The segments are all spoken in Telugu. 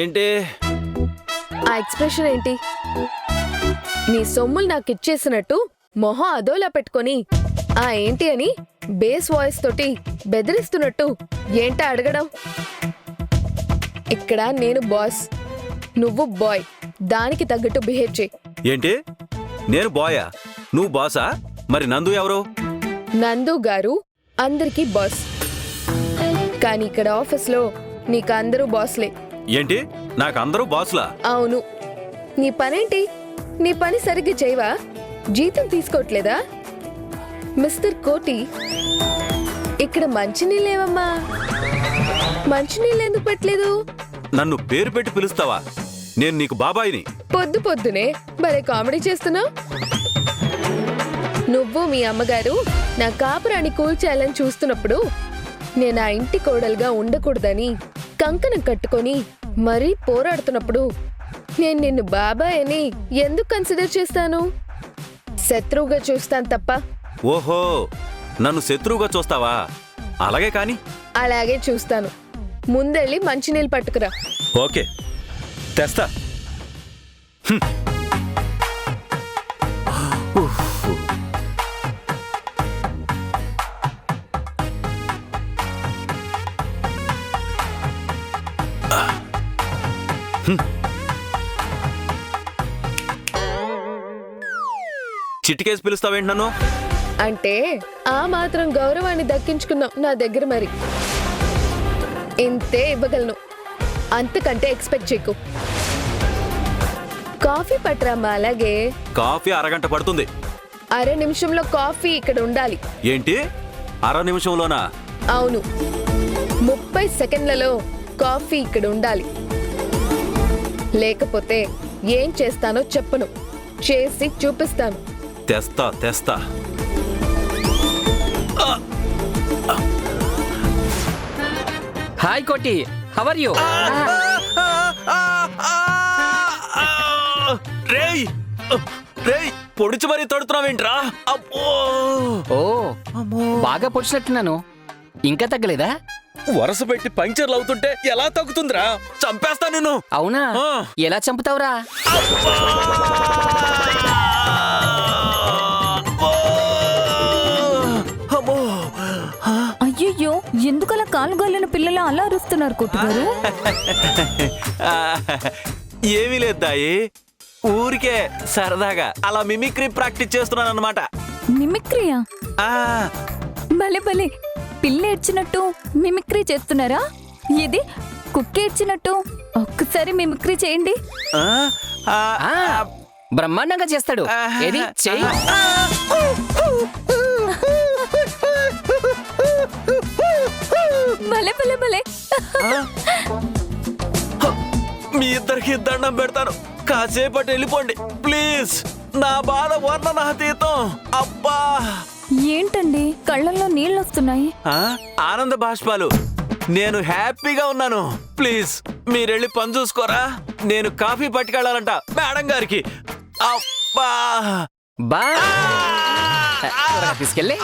ఏంటి ఆ ఎక్స్ప్రెషన్ ఏంటి? నీ సొమ్ములు నాకు ఇచ్చేసినట్టు మొహం అదోలా పెట్టుకొని ఆ ఏంటి అని బేస్ వాయిస్ తోటి బెదిరిస్తున్నట్టు ఏంటా అడగడం? ఇక్కడ నేను బాస్, నువ్వు బాయ్. దానికి తగ్గట్టు బిహేవ్ చేయి. ఏంటి నేను బాయా నువ్వు బాసా? మరి నందు ఎవరు? నందు గారు అందరికీ బాస్, కానీ ఇక్కడ ఆఫీస్లో నీకు అందరూ బాస్లే. ఏంటి నాకు అందరూ బాసులా? అవును. నీ పనేంటి? నీ పని సరిగ్గా చేయవా? జీతం తీసుకోవట్లేదా? మిస్టర్ కోటి, ఇక్కడ మంచినీళ్ళేవమ్మా? మంచినీళ్ళు ఎందుకు పెట్టలేదు? నన్ను పేరు పెట్టి పిలుస్తావా? నేను నీకు బాబాయిని. పొద్దు పొద్దునే భలే కామెడీ చేస్తున్నావు. నువ్వు మీ అమ్మగారు నా కాపురాన్ని కూల్చేయాలని చూస్తున్నప్పుడు నేను ఆ ఇంటి కోడలుగా ఉండకూడదని కంకణం కట్టుకొని మరీ పోరాడుతున్నప్పుడు నేను నిన్ను బాబాయ్ అని ఎందుకు కన్సిడర్ చేస్తాను? శత్రువుగా చూస్తాను తప్ప. ఓహో, నన్ను శత్రువుగా చూస్తావా? అలాగే కాని. అలాగే చూస్తాను. ముందెళ్ళి మంచినీళ్ళు పట్టుకురా. ఓకే, తెస్తా. చిటికేసి పిలుస్తావేంటి నన్ను? అంటే ఆ మాత్రం గౌరవాన్ని దక్కించుకున్నావు నా దగ్గర. మరి ఇంతే ఇవ్వగలను, అంతకంటే ఎక్స్పెక్ట్ చేయకు. కాఫీ పట్టరామ్మా. అలాగే. కాఫీ అరగంట పడుతుంది. అర నిమిషంలో కాఫీ ఇక్కడ ఉండాలి. ఏంటి అర నిమిషంలోనా? అవును, 30 సెకండ్లలో కాఫీ ఇక్కడ ఉండాలి. లేకపోతే ఏం చేస్తానో చెప్పను, చేసి చూపిస్తాను. తెస్తా తెస్తా. హాయ్ కోటి, హౌ ఆర్ యు? రేయ్ రేయ్, పొడిచి మరీ తడుతున్నావేంట్రా? అబ్బో, ఓ బాగా పొడిచినట్టున్నాను. ఇంకా తగ్గలేదా? వరస పెట్టి పంక్చర్లు అవుతుంటే ఎలా తగ్గుతుందిరా? చంపేస్తా నిన్ను. అవునా? ఎలా చంపుతావురా? అయ్యయ్యో, ఎందుకలా కాలు గల్లిన పిల్లలు అలా అరుస్తున్నారు కొట్టుగారు? ఏమీ లేదు దాయి, ఊరికే సరదాగా అలా మిమిక్రీ ప్రాక్టీస్ చేస్తున్నాను అన్నమాట. మిమిక్రీయా? భలే భలే, పిల్ల ఏడ్చినట్టు మిమిక్రీ చేస్తున్నారా? ఇది కుక్క ఏడ్చినట్టు ఒక్కసారి మిమిక్రీ చేయండి. బ్రహ్మాండంగా చేస్తాడు. ఏది చెయ్యి. భలే భలే భలే. మీ ఇద్దరికి దండం పెడతాను, కాసేపటి వెళ్ళిపోండి ప్లీజ్. నా బాధ వర్ణనాతీతం. అబ్బా, ఏంటండి కళ్ళల్లో నీళ్ళు వస్తున్నాయి? ఆనంద బాష్పాలు. నేను హ్యాపీగా ఉన్నాను. ప్లీజ్ మీరెళ్ళి పని చూసుకోరా. నేను కాఫీ పట్టుకెళ్ళాలంట మేడం గారికి. అబ్బా, బా తీసుకెళ్ళి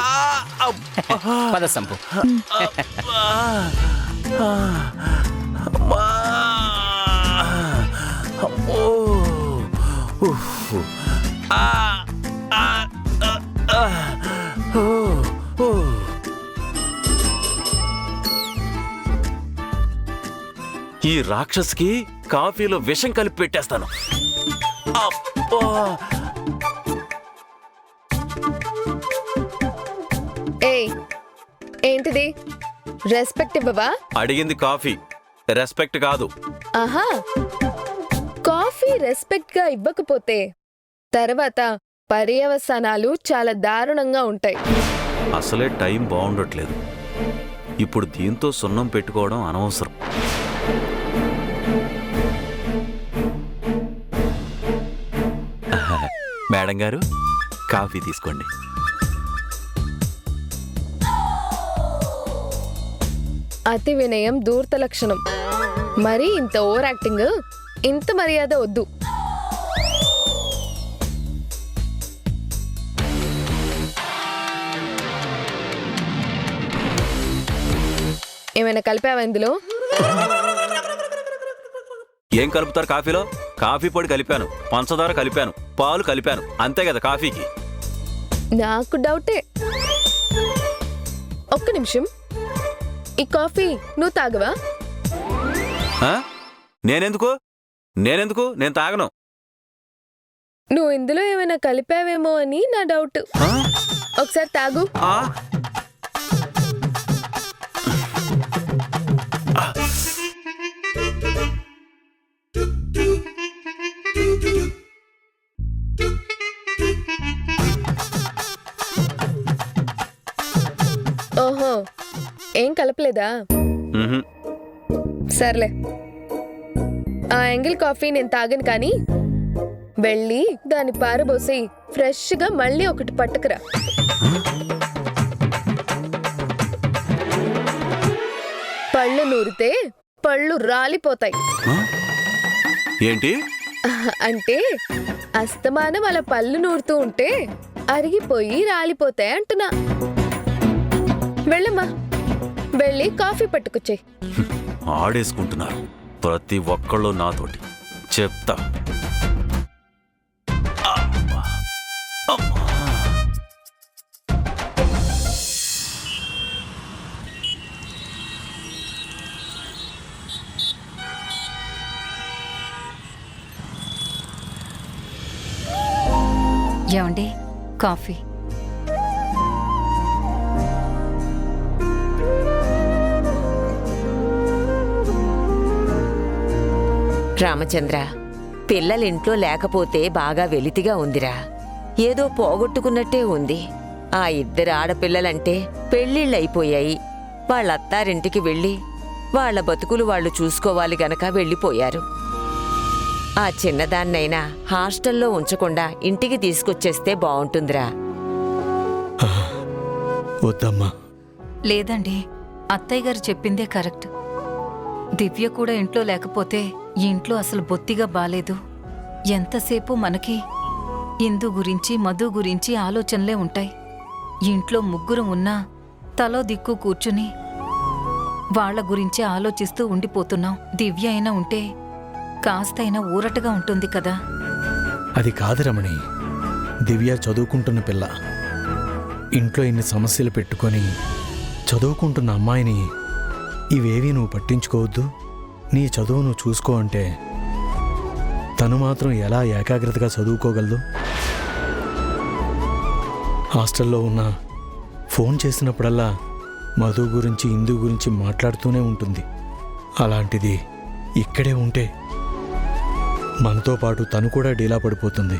పద సంపు. ఈ రాక్షస్కి కాఫీలో విషం కలిపి పెట్టేస్తాను. అబ్బా, ఏయ్, ఏంటిది? రెస్పెక్ట్ ఇవ్వవా? అడిగింది కాఫీ, రెస్పెక్ట్ కాదు. ఆహా, కాఫీ రెస్పెక్ట్ గా ఇవ్వకపోతే తర్వాత పర్యవసానాలు చాలా దారుణంగా ఉంటాయి. అసలే టైం బాగుండట్లేదు. ఇప్పుడు దీంతో సున్నం పెట్టుకోవడం అనవసరం. మేడం గారు, కాఫీ తీసుకోండి. అతి వినయం దూర్త లక్షణం. మరి ఇంత ఓవర్ యాక్టింగ్, ఇంత మర్యాద వద్దు. ఏమైనా కలిపావా ఇందులో? ఏం కలుపుతారు కాఫీలో? కాఫీ పొడి కలిపాను, పంచదార కలిపాను, పాలు కలిపాను, అంతే కదా కాఫీకి. నాకు డౌటే. ఒక్క నిమిషం, ఈ కాఫీ నువ్వు తాగవా? ఆ? నేనెందుకు నేను తాగను. నువ్వు ఇందులో ఏమైనా కలిపావేమో అని నా డౌట్. ఆ? ఒకసారి తాగు. ఆ? ఓహో, ఏం కలపలేదా? మ్హూ. సర్లే, ఆ యాంగిల్ కాఫీ నేను తాగను, కానీ వెళ్ళి దాన్ని పారబోసి ఫ్రెష్గా మళ్ళీ ఒకటి పట్టుకురా. పళ్ళు నూరితే పళ్ళు రాలిపోతాయి. ఆ? ఏంటి? అంటే అస్తమానం అలా పళ్ళు నూరుతూ ఉంటే అరిగిపోయి రాలిపోతాయి అంటున్నా. వెళ్ళమ్మా, వెళ్ళి కాఫీ పట్టుకొచ్చే. ఆడేసుకుంటున్నారు ప్రతి ఒక్కళ్ళు నాతోటి. చెప్తా. అమ్మా. అమ్మా. ఏమండి, కాఫీ. రామచంద్ర, పిల్లలింట్లో లేకపోతే బాగా వెలితిగా ఉందిరా. ఏదో పోగొట్టుకున్నట్టే ఉంది. ఆ ఇద్దరు ఆడపిల్లలంటే పెళ్ళిళ్ళైపోయాయి. వాళ్ళత్తారింటికి వెళ్ళి వాళ్ల బతుకులు వాళ్ళు చూసుకోవాలి గనక వెళ్ళిపోయారు. ఆ చిన్నదాన్నైనా హాస్టల్లో ఉంచకుండా ఇంటికి తీసుకొచ్చేస్తే బావుంటుందిరా. వద్దమ్మా. లేదండి, అత్తయ్య గారు చెప్పిందే కరెక్ట్. దివ్య కూడా ఇంట్లో లేకపోతే ఈ ఇంట్లో అసలు బొత్తిగా బాలేదు. ఎంతసేపు మనకి ఇందు గురించి మధు గురించి ఆలోచనలే ఉంటాయి. ఇంట్లో ముగ్గురు ఉన్నా తలో దిక్కు కూర్చుని వాళ్ల గురించే ఆలోచిస్తూ ఉండిపోతున్నాం. దివ్య అయినా ఉంటే కాస్తైనా ఊరటగా ఉంటుంది కదా. అది కాదు రమణి. దివ్య చదువుకుంటున్న పిల్ల. ఇంట్లో ఇన్ని సమస్యలు పెట్టుకొని చదువుకుంటున్న అమ్మాయిని ఇవేవీ నువ్వు పట్టించుకోవద్దు, నీ చదువు నువ్వు చూసుకో అంటే తను మాత్రం ఎలా ఏకాగ్రతగా చదువుకోగలదు? హాస్టల్లో ఉన్న ఫోన్ చేసినప్పుడల్లా మధు గురించి ఇందు గురించి మాట్లాడుతూనే ఉంటుంది. అలాంటిది ఇక్కడే ఉంటే మనతో పాటు తను కూడా డీలా పడిపోతుంది.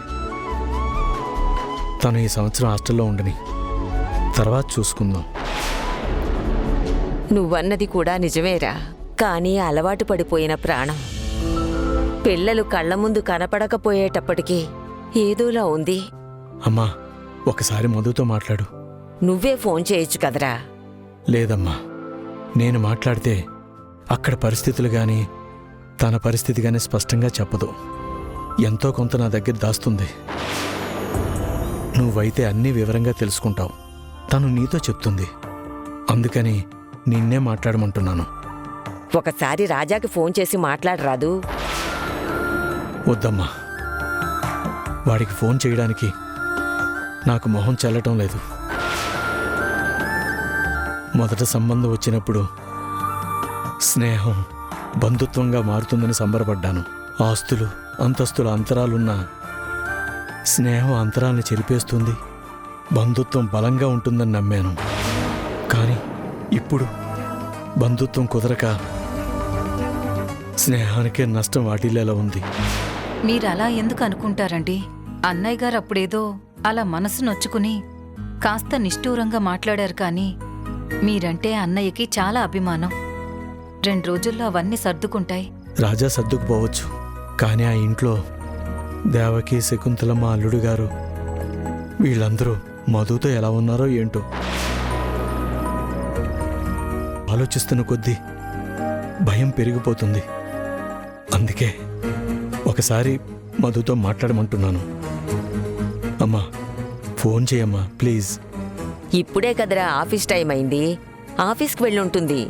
తను ఈ సంవత్సరం హాస్టల్లో ఉండని, తర్వాత చూసుకుందాం. నువ్వన్నది కూడా నిజమేరా. కానీ అలవాటు పడిపోయిన ప్రాణం పిల్లలు కళ్ల ముందు కనపడకపోయేటప్పటికీ ఏదోలా ఉంది. అమ్మా, ఒకసారి మధుతో మాట్లాడు. నువ్వే ఫోన్ చేయొచ్చు కదరా. లేదమ్మా, నేను మాట్లాడితే అక్కడ పరిస్థితులు గాని తన పరిస్థితి గాని స్పష్టంగా చెప్పదు. ఎంతో కొంత నా దగ్గర దాస్తుంది. నువ్వైతే అన్నీ వివరంగా తెలుసుకుంటావు. తను నీతో చెప్తుంది. అందుకని నిన్నే మాట్లాడమంటున్నాను. ఒకసారి రాజాకి ఫోన్ చేసి మాట్లాడరాదు? వద్దమ్మా, వాడికి ఫోన్ చేయడానికి నాకు మొహం చెల్లటం లేదు. మొదట సంబంధం వచ్చినప్పుడు స్నేహం బంధుత్వంగా మారుతుందని సంబరపడ్డాను. ఆస్తులు అంతస్తుల అంతరాలున్న స్నేహం అంతరాల్ని చెరిపేస్తుంది, బంధుత్వం బలంగా ఉంటుందని నమ్మాను. కానీ ఇప్పుడు బంధుత్వం కుదరక స్నేహానికే నష్టం వాటిల్లేలా ఉంది. మీరలా ఎందుకు అనుకుంటారండి? అన్నయ్య గారు అప్పుడేదో అలా మనసు నొచ్చుకుని కాస్త నిష్ఠూరంగా మాట్లాడారు, కానీ మీరంటే అన్నయ్యకి చాలా అభిమానం. 2 రోజుల్లో అవన్నీ సర్దుకుంటాయి. రాజా సర్దుకుపోవచ్చు, కానీ ఆ ఇంట్లో దేవకి, శకుంతలమ్మ, అల్లుడు గారు వీళ్ళందరూ మధుతో ఎలా ఉన్నారో ఏంటో ఆలోచిస్తున్న కొద్దీ భయం పెరిగిపోతుంది. అందుకే ఒకసారి మధుతో మాట్లాడమంటున్నాను. అమ్మా, ఫోన్ చేయమ్మా ప్లీజ్. ఇప్పుడే కదరా ఆఫీస్ టైం అయింది. ఆఫీస్కి వెళ్ళుంటుంది.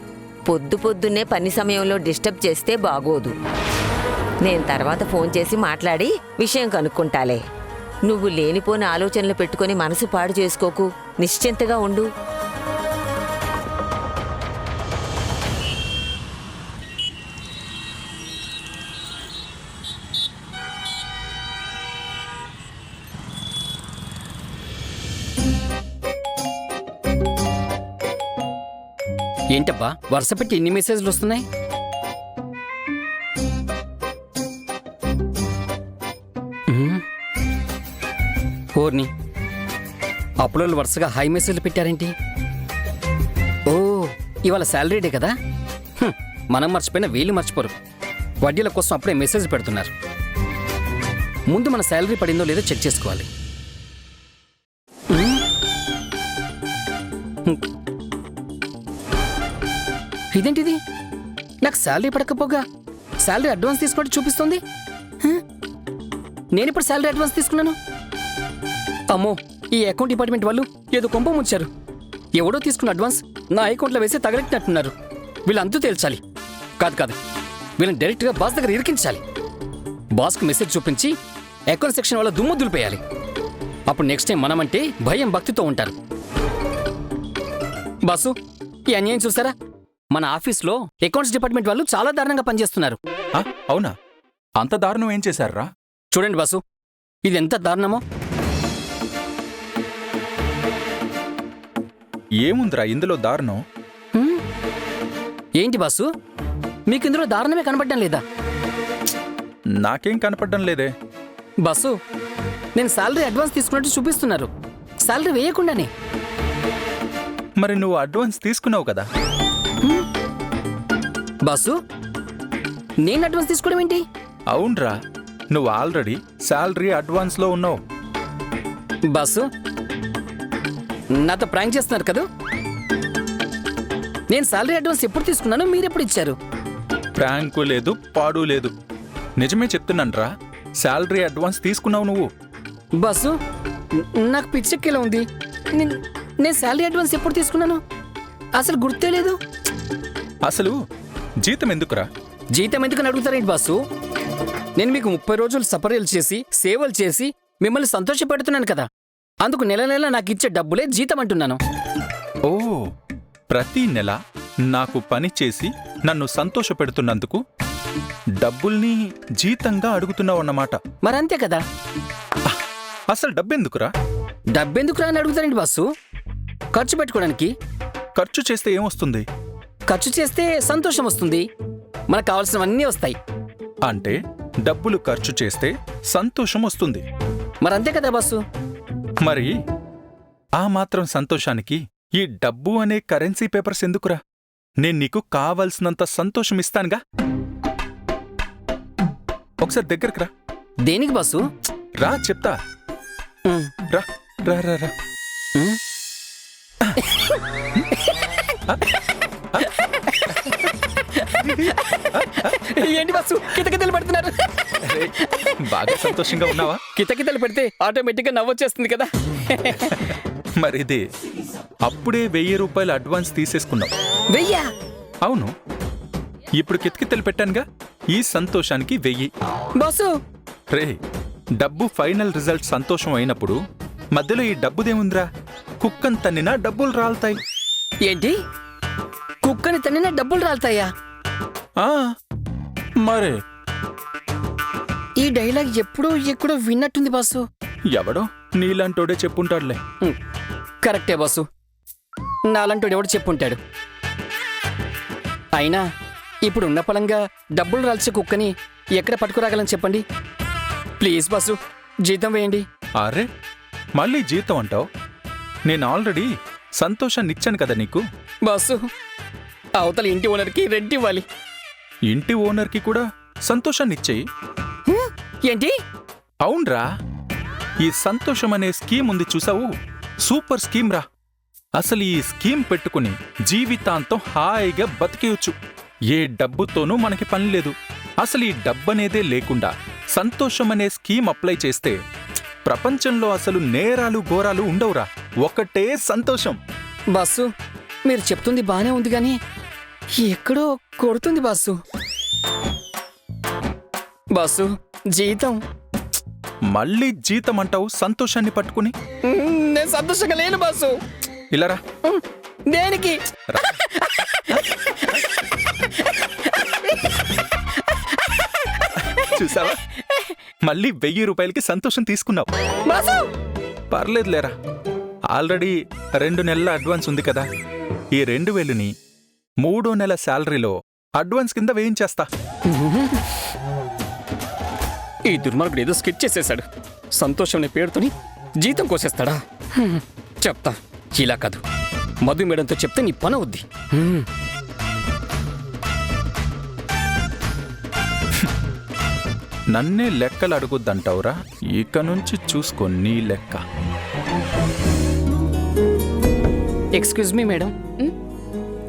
పొద్దున్నే పని సమయంలో డిస్టర్బ్ చేస్తే బాగోదు. నేను తర్వాత ఫోన్ చేసి మాట్లాడి విషయం కనుక్కుంటాలే. నువ్వు లేనిపోని ఆలోచనలు పెట్టుకుని మనసు పాడు చేసుకోకు, నిశ్చింతగా ఉండు. ఏంటబ్బా వరుస పెట్టి ఇన్ని మెసేజ్లు వస్తున్నాయి? ఓర్ని అప్పులోళ్ళు వరుసగా హై మెసేజ్లు పెట్టారేంటి? ఓ ఇవాళ శాలరీ డే కదా. మనం మర్చిపోయినా వీళ్ళు మర్చిపోరు. వడ్డీల కోసం అప్పుడే మెసేజ్ పెడుతున్నారు. ముందు మన శాలరీ పడిందో లేదో చెక్ చేసుకోవాలి. ఇదేంటిది? నాకు శాలరీ పడకపోగా శాలరీ అడ్వాన్స్ తీసుకున్నట్టు చూపిస్తుంది. నేను ఇప్పుడు శాలరీ అడ్వాన్స్ తీసుకున్నాను. అమ్మో, ఈ అకౌంట్ డిపార్ట్మెంట్ వాళ్ళు ఏదో కొంప ముంచారు. ఎవడో తీసుకున్న అడ్వాన్స్ నా అకౌంట్లో వేసి తగలెట్టినట్టున్నారు. వీళ్ళంతా తేల్చాలి. కాదు, వీళ్ళని డైరెక్ట్గా బాస్ దగ్గర ఇరికించాలి. బాస్కి మెసేజ్ చూపించి అకౌంట్ సెక్షన్ వాళ్ళ దుమ్ము దులిపేయాలి. అప్పుడు నెక్స్ట్ టైం మనమంటే భయం భక్తితో ఉంటారు. బాసు, ఈ అన్యాయం చూసారా? మన ఆఫీస్లో అకౌంట్స్ డిపార్ట్మెంట్ వాళ్ళు చాలా దారుణంగా పనిచేస్తున్నారు. అవునా? అంత దారుణం ఏం చేశారా? చూడండి బాసు, ఇది ఎంత దారుణమో. ఏముందిరా ఇందులో దారుణం? ఏంటి బాసు, మీకు ఇందులో దారుణమే కనపడడం లేదా? నాకేం కనపడడం లేదే. బాసు, నేను శాలరీ అడ్వాన్స్ తీసుకున్నట్టు చూపిస్తున్నారు. శాలరీ వేయకుండానే. మరి నువ్వు అడ్వాన్స్ తీసుకున్నావు కదా. బాసు, నేను అడ్వాన్స్ తీసుకోవడం ఏంటి? అవునరా, నువ్వు ఆల్రెడీ శాలరీ అడ్వాన్స్లో ఉన్నావు. బాసు, నాతో ప్రాంక్ చేస్తున్నారు కదా. నేను శాలరీ అడ్వాన్స్ ఎప్పుడు తీసుకున్నాను, మీరెప్పుడు ఇచ్చారు? ప్రాంకు లేదు, పాడు లేదు. నిజమే చెప్తున్నానురా, శాలరీ అడ్వాన్స్ తీసుకున్నావు నువ్వు. బాసు, నాకు పిచ్చెక్కేలా ఉంది. నేను శాలరీ అడ్వాన్స్ ఎప్పుడు తీసుకున్నాను? అసలు గుర్తే లేదు. అసలు జీతం ఎందుకురా? జీతం ఎందుకని అడుగుతారేంటి బాసు? నేను మీకు 30 రోజులు సపర్యలు చేసి సేవలు చేసి మిమ్మల్ని సంతోషపెడుతున్నాను కదా. అందుకు నెల నెల నాకు ఇచ్చే డబ్బులే జీతం అంటున్నాను. ఓ, ప్రతి నెల నాకు పని చేసి నన్ను సంతోషపెడుతున్నందుకు డబ్బుల్ని జీతంగా అడుగుతున్నావు అన్నమాట. మరంతే కదా. అసలు డబ్బెందుకురా? డబ్బెందుకురా అని అడుగుతారేంటి బాసు? ఖర్చు పెట్టుకోవడానికి. ఖర్చు చేస్తే ఏమొస్తుంది? ఖర్చు చేస్తే సంతోషం వస్తుంది. మనకు కావాల్సినవన్నీ వస్తాయి. అంటే డబ్బులు ఖర్చు చేస్తే సంతోషం వస్తుంది. మరంతే కదా బాసు. మరి ఆ మాత్రం సంతోషానికి ఈ డబ్బు అనే కరెన్సీ పేపర్స్ ఎందుకురా? నేను నీకు కావలసినంత సంతోషం ఇస్తానుగా. ఒకసారి దగ్గరికి రా. దేనికి బాసు? రా చెప్తా. రా రా రా రా. ఏంటి బాసు కితకితలు పెడుతున్నారు? బాగా సంతోషంగా ఉన్నావా? కితకితలు పెడితే ఆటోమేటిక్గా నవ్వొచ్చేస్తుంది కదా. మరిది అప్పుడే 1000 రూపాయలు అడ్వాన్స్ తీసేసుకున్నావు. 1000? అవును, ఇప్పుడు కితకితలు పెట్టానుగా. ఈ సంతోషానికి 1000. బాసు, రే, డబ్బు ఫైనల్ రిజల్ట్ సంతోషం అయినప్పుడు మధ్యలో ఈ డబ్బుదేముందిరా? కుక్కని తన్నినా డబ్బులు రాలుతాయి. ఏంటి? కుక్కని తన్నినా డబ్బులు రాలుతాయా? మరే ఈ డైలాగ్ ఎప్పుడో ఎక్కడో విన్నట్టుంది బాసు. ఎవడో నీలాంటోడే చెప్పుంటాడులే. కరెక్టే బాసు, నాలంటోడు ఎవడు చెప్పుంటాడు. అయినా ఇప్పుడు ఉన్న పలంగా డబ్బులు రాల్చే కుక్కని ఎక్కడ పట్టుకురాగలని చెప్పండి. ప్లీజ్ బాసు, జీతం వేయండి. అరే, మళ్ళీ జీతం అంటావు? నేను ఆల్రెడీ సంతోషాన్ని ఇచ్చాను కదా నీకు. బాసు, అవతల ఇంటి ఓనర్కి రెంట్ ఇవ్వాలి. ఇంటి ఓనర్కి కూడా సంతోషాన్ని ఇచ్చేయి. ఏంటి? అవునరా, ఈ సంతోషం అనే స్కీమ్ ఉంది చూసావు, సూపర్ స్కీమ్ రా. అసలు ఈ స్కీమ్ పెట్టుకుని జీవితాంతం హాయిగా బతికేయచ్చు. ఏ డబ్బుతోనూ మనకి పని లేదు. అసలు ఈ డబ్బనేదే లేకుండా సంతోషం అనే స్కీమ్ అప్లై చేస్తే ప్రపంచంలో అసలు నేరాలు ఘోరాలు ఉండవురా. ఒకటే సంతోషం. బాసు, మీరు చెప్తుంది బానే ఉంది గాని ఎక్కడో కొడుతుంది బాసు. బాసు జీతం. మళ్ళీ జీతం అంటావు సంతోషాన్ని పట్టుకుని. నేను సంతోషంగా లేను బాసు. ఇలారా. దేనికి? చూసావా, మళ్ళీ 1000 రూపాయలకి సంతోషం తీసుకున్నావు. బాసు పర్లేదు లేరా, ఆల్రెడీ 2 నెలల అడ్వాన్స్ ఉంది కదా. ఈ 2000ని 3వ నెల శాలరీలో అడ్వాన్స్ కింద వేయించేస్తా. ఈ దుర్మార్గుడు ఏదో స్కిట్ చేసేశాడు. సంతోషం అనే పేరుతోని జీతం కోసేస్తాడా? చెప్తా. ఇలా కాదు, మధు మేడంతో చెప్తే నీ పని అవుద్ది. నన్నే లెక్కలు అడుగుద్దంటావురా? ఇక నుంచి చూసుకో నీ లెక్క. Excuse me madam,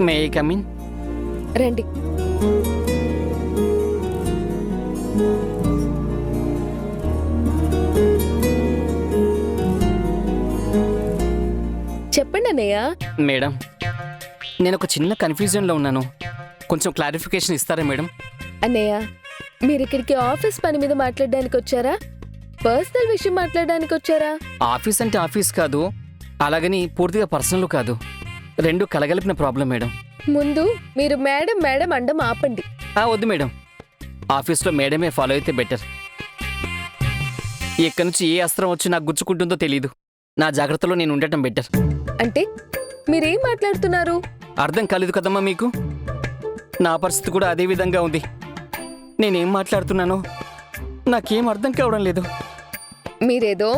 may I come in? రండి. చెప్పండి అన్నయ్య. మేడం, నేను ఒక చిన్న కన్ఫ్యూజన్లో ఉన్నాను. కొంచెం క్లారిఫికేషన్ ఇస్తారా మేడం? అన్నయ్య, మీరు ఇక్కడికి ఆఫీస్ పని మీద మాట్లాడడానికి వచ్చారా, పర్సనల్ విషయం మాట్లాడడానికి వచ్చారా? ఆఫీస్ అంటే ఆఫీస్ కాదు, అలాగని పూర్తిగా పర్సనల్ కాదు, రెండు కలగలిపిన ప్రాబ్లం మేడం. ముందు మీరు మేడం మేడం అండం ఆపండి. వద్దు మేడం, ఆఫీస్లో మేడమే ఫాలో అయితే బెటర్. ఇక్కడి నుంచి ఏ అస్త్రం వచ్చి నాకు గుచ్చుకుంటుందో తెలీదు. నా జాగ్రత్తలో నేను ఉండటం బెటర్. అంటే మీరేం మాట్లాడుతున్నారు? అర్థం కాలేదు కదమ్మా మీకు? నా పరిస్థితి కూడా అదే విధంగా ఉంది. నేనేం మాట్లాడుతున్నానో నాకేం అర్థం కావడం లేదు. మీరేదో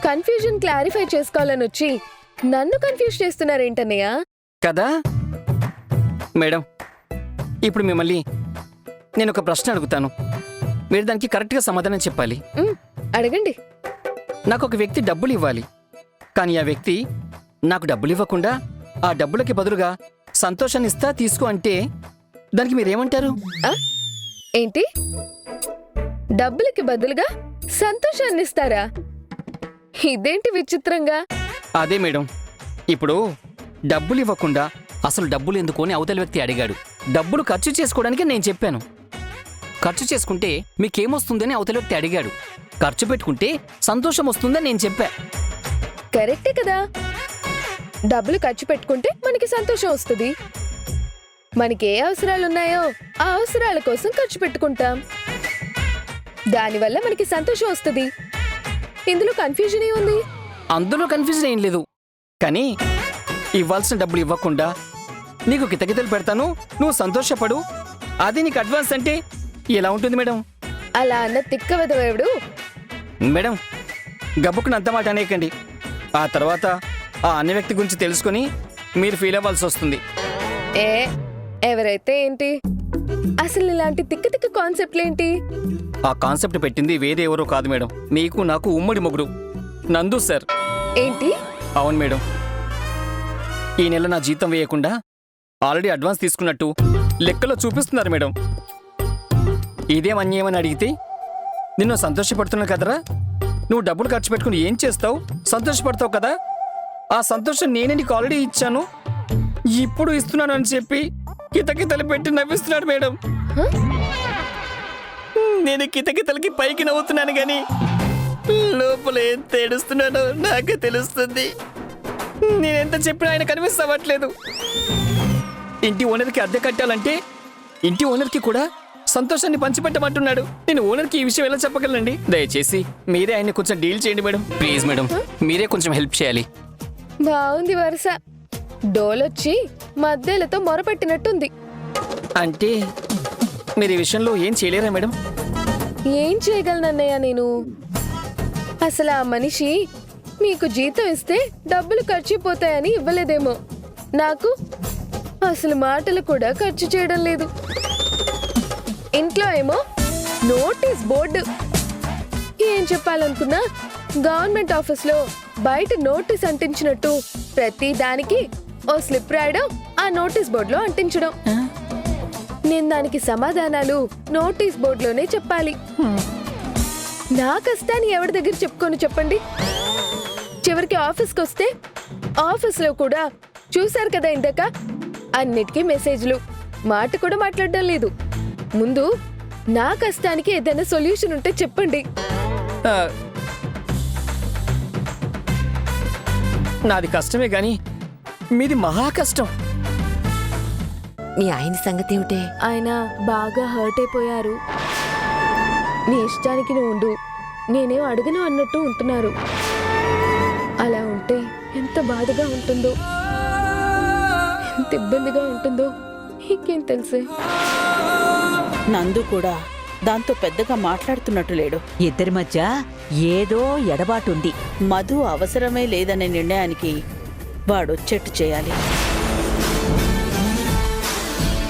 కన్ఫ్యూజన్ క్లారిఫై చేసుకోవాలని వచ్చి నన్ను కన్ఫ్యూజ్ చేస్తున్నారేంటన్నయ్య? కదా మేడం, ఇప్పుడు మిమ్మల్ని నేను ఒక ప్రశ్న అడుగుతాను, మీరు దానికి కరెక్ట్గా సమాధానం చెప్పాలి. అడగండి. నాకు ఒక వ్యక్తి డబ్బులు ఇవ్వాలి, కానీ ఆ వ్యక్తి నాకు డబ్బులు ఇవ్వకుండా ఆ డబ్బులకి బదులుగా సంతోషాన్ని ఇస్తా తీసుకో అంటే దానికి మీరేమంటారు? ఏంటి, డబ్బులకి బదులుగా సంతోషాన్ని ఇస్తారా? ఇదేంటి విచిత్రంగా? అదే మేడం, ఇప్పుడు డబ్బులు ఇవ్వకుండా అసలు డబ్బులు ఎందుకు అని అవతల వ్యక్తి అడిగాడు. డబ్బులు ఖర్చు చేసుకోవడానికి నేను చెప్పాను. ఖర్చు చేసుకుంటే మీకేమొస్తుందని అవతల వ్యక్తి అడిగాడు. ఖర్చు పెట్టుకుంటే సంతోషం వస్తుందని నేను చెప్పా. కరెక్టే కదా. డబ్బులు ఖర్చు పెట్టుకుంటే మనకి సంతోషం వస్తుంది. మనకి ఏ అవసరాలున్నాయో ఆ అవసరాల కోసం ఖర్చు పెట్టుకుంటాం. దానివల్ల మనకి సంతోషం వస్తుంది. ఇందులో కన్ఫ్యూజన్ ఏముంది? అందులో కన్ఫ్యూజన్ ఏం లేదు, కానీ ఇవ్వాల్సిన డబ్బులు ఇవ్వకుండా నీకు కితకితలు పెడతాను, నువ్వు సంతోషపడు, అది నీకు అడ్వాన్స్ అంటే ఎలా ఉంటుంది మేడం? అలా అన్న తిక్క వెదవేవుడు. మేడం, గబ్బుకుని అంత మాట అనేకండి. ఆ తర్వాత ఆ అన్న వ్యక్తి గురించి తెలుసుకొని మీరు ఫీల్ అవ్వాల్సి వస్తుంది. ఎవరైతే ఏంటి, అసలు ఇలాంటి తిక్క తిక్క కాన్సెప్ట్లేంటి? ఆ కాన్సెప్ట్ పెట్టింది వేరే ఎవరో కాదు మేడం, మీకు నాకు ఉమ్మడి మొగుడు నందు సార్. ఏంటి? అవును మేడం, ఈ నెల నా జీతం వేయకుండా ఆల్రెడీ అడ్వాన్స్ తీసుకున్నట్టు లెక్కలో చూపిస్తున్నారు మేడం. ఇదేం అన్యాయమని అడిగితే నిన్ను సంతోషపడుతున్నావు కదరా, నువ్వు డబ్బులు ఖర్చు పెట్టుకుని ఏం చేస్తావు, సంతోషపడతావు కదా, ఆ సంతోషం నేనే నీకు ఆల్రెడీ ఇచ్చాను, ఇప్పుడు ఇస్తున్నాను అని చెప్పి కితకితలు పెట్టి నవ్విస్తున్నాడు మేడం. నేను కితకితలకి పైకి నవ్వుతున్నాను గాని లోపల ఏం తేడుస్తున్నానో నాకే తెలుస్తుంది. నేనెంత చెప్పినా ఆయన కనిపిస్తావట్లేదు. ఇంటి ఓనర్కి అద్దె కట్టాలంటే ఇంటి ఓనర్కి కూడా సంతోషాన్ని పంచిపెట్టమంటున్నాడు. నేను ఓనర్కి ఈ విషయం ఎలా చెప్పగలనండి? దయచేసి మీరే ఆయన్ని కొంచెం డీల్ చేయండి మేడం, ప్లీజ్ మేడం, మీరే కొంచెం హెల్ప్ చేయాలి. బాగుంది వరుస. డోలొచ్చి మధ్యలతో మొరపెట్టినట్టుంది. అంటే మీరు ఈ విషయంలో ఏం చేయలేరా మేడం? ఏం చేయగలనన్నయ్య నేను? అసలు ఆ మనిషి మీకు జీతం ఇస్తే డబ్బులు ఖర్చుపోతాయని ఇవ్వలేదేమో. నాకు అసలు మాటలు కూడా ఖర్చు చేయడం లేదు. ఇంట్లో ఏమో నోటీస్ బోర్డు. ఏం చెప్పాలనుకున్నా గవర్నమెంట్ ఆఫీస్లో బయట నోటీస్ అంటించినట్టు ప్రతి దానికి ఓ స్లిప్ రాయడం, ఆ నోటీస్ బోర్డులో అంటించడం. నేను దానికి సమాధానాలు నోటీస్ బోర్డులోనే చెప్పాలి. నా కష్టాన్ని ఎవరి దగ్గర చెప్పుకొని చెప్పండి? చివరికి ఆఫీస్కి వస్తే ఆఫీస్లో కూడా చూశారు కదా ఇందాక, అన్నిటికీ మెసేజ్లు, మాట కూడా మాట్లాడడం లేదు. ముందు నా కష్టానికి ఏదైనా సొల్యూషన్ ఉంటే చెప్పండి. ఆ, నాది కష్టమే గాని మీది మహా కష్టం. మీ ఆయన సంగతి ఏమిటే? ఆయన బాగా హర్ట్ అయిపోయారు. నీ ఇష్టానికి నువ్వు ఉండు, నేనేం అడగను అన్నట్టు ఉంటున్నారు. అలా ఉంటే ఎంత బాధగా ఉంటుందో, ఎంత ఇబ్బందిగా ఉంటుందో ఇంకేం తెలుసే. నందు కూడా దాంతో పెద్దగా మాట్లాడుతున్నట్టు లేడు. ఇద్దరి మధ్య ఏదో ఎడబాటుంది. మధు అవసరమే లేదనే నిర్ణయానికి వాడొచ్చెట్టు చేయాలి.